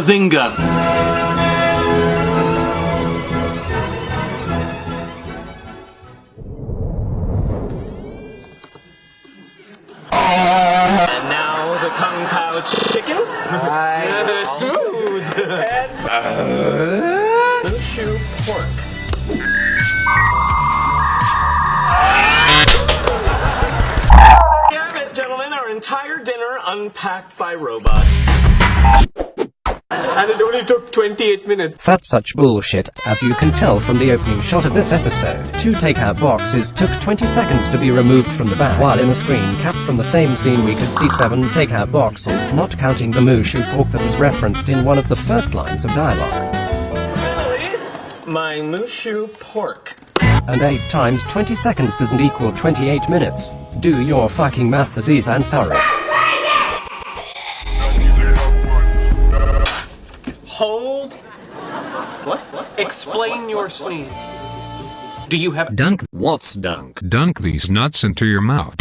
Bazinga! And now the Kung Pao chicken. Smooth. And Mushu pork. Damn it, gentlemen, our entire dinner unpacked by robots. And it only took 28 minutes. That's such bullshit. As you can tell from the opening shot of this episode, 2 takeout boxes took 20 seconds to be removed from the bag, while in a screen cap from the same scene we could see 7 takeout boxes, not counting the Mushu pork that was referenced in one of the first lines of dialogue. Really? My Mushu pork. And 8 times 20 seconds doesn't equal 28 minutes. Do your fucking math, Aziz Ansari. Hold. What? Explain your sneeze. Do you have Dunk. What's dunk? Dunk these nuts into your mouth.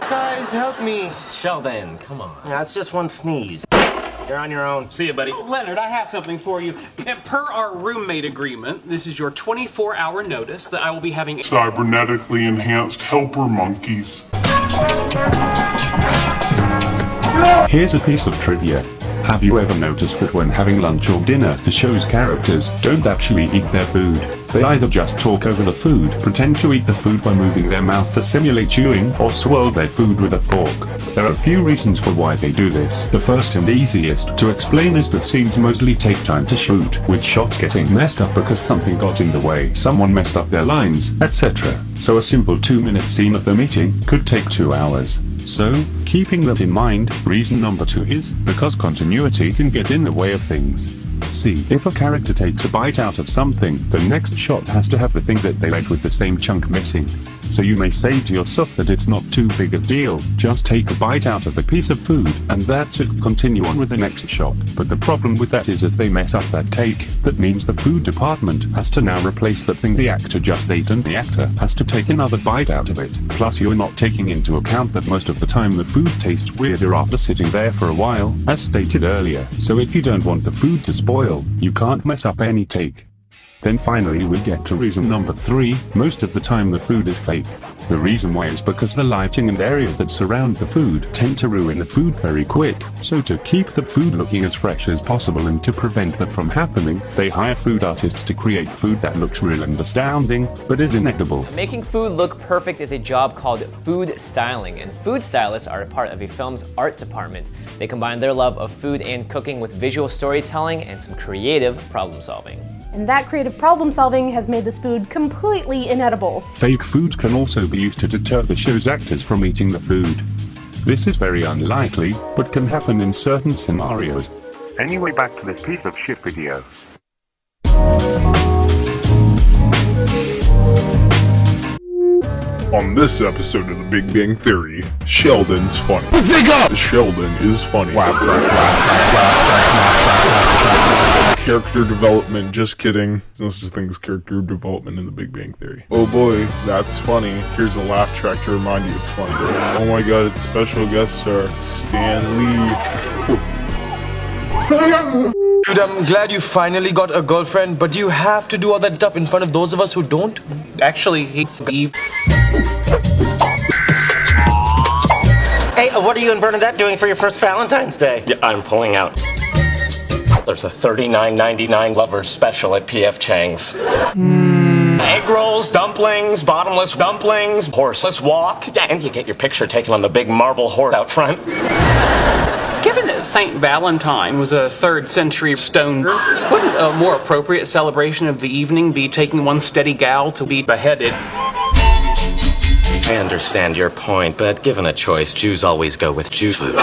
Guys, help me. Sheldon, come on. Yeah, it's just one sneeze. You're on your own. See you, buddy. Leonard, I have something for you. Per our roommate agreement, this is your 24-hour notice that I will be having cybernetically enhanced helper monkeys. Here's a piece of trivia. Have you ever noticed that when having lunch or dinner, the show's characters don't actually eat their food? They either just talk over the food, pretend to eat the food by moving their mouth to simulate chewing, or swirl their food with a fork. There are a few reasons for why they do this. The first and easiest to explain is that scenes mostly take time to shoot, with shots getting messed up because something got in the way, someone messed up their lines, etc. So a simple 2-minute scene of them eating could take 2 hours. So, keeping that in mind, reason number 2 is because continuity can get in the way of things. See, if a character takes a bite out of something, the next shot has to have the thing that they ate with the same chunk missing. So you may say to yourself that it's not too big a deal, just take a bite out of the piece of food, and that's it, continue on with the next shot. But the problem with that is if they mess up that take, that means the food department has to now replace the thing the actor just ate and the actor has to take another bite out of it. Plus you're not taking into account that most of the time the food tastes weirder after sitting there for a while, as stated earlier. So if you don't want the food to spoil, you can't mess up any take. Then finally we get to reason number 3, most of the time the food is fake. The reason why is because the lighting and area that surround the food tend to ruin the food very quick, so to keep the food looking as fresh as possible and to prevent that from happening, they hire food artists to create food that looks real and astounding, but is inedible. Making food look perfect is a job called food styling, and food stylists are a part of a film's art department. They combine their love of food and cooking with visual storytelling and some creative problem solving. And that creative problem solving has made this food completely inedible. Fake food can also be used to deter the show's actors from eating the food. This is very unlikely, but can happen in certain scenarios. Anyway, back to this piece of shit video. On this episode of the Big Bang Theory, Sheldon's funny. Sheldon is funny. Character development, just kidding. There's no such thing as character development in the Big Bang Theory. Oh boy, that's funny. Here's a laugh track to remind you it's funny. Oh my god, it's special guest star Stan Lee. Dude, I'm glad you finally got a girlfriend, but do you have to do all that stuff in front of those of us who don't? Actually, he's Eve. Hey, what are you and Bernadette doing for your first Valentine's Day? Yeah, I'm pulling out. There's a $39.99 lovers special at P.F. Chang's. Egg rolls, dumplings, bottomless dumplings, horseless walk, and you get your picture taken on the big marble horse out front. Given that Saint Valentine was a 3rd century stoner, wouldn't a more appropriate celebration of the evening be taking one steady gal to be beheaded? I understand your point, but given a choice, Jews always go with Jew food.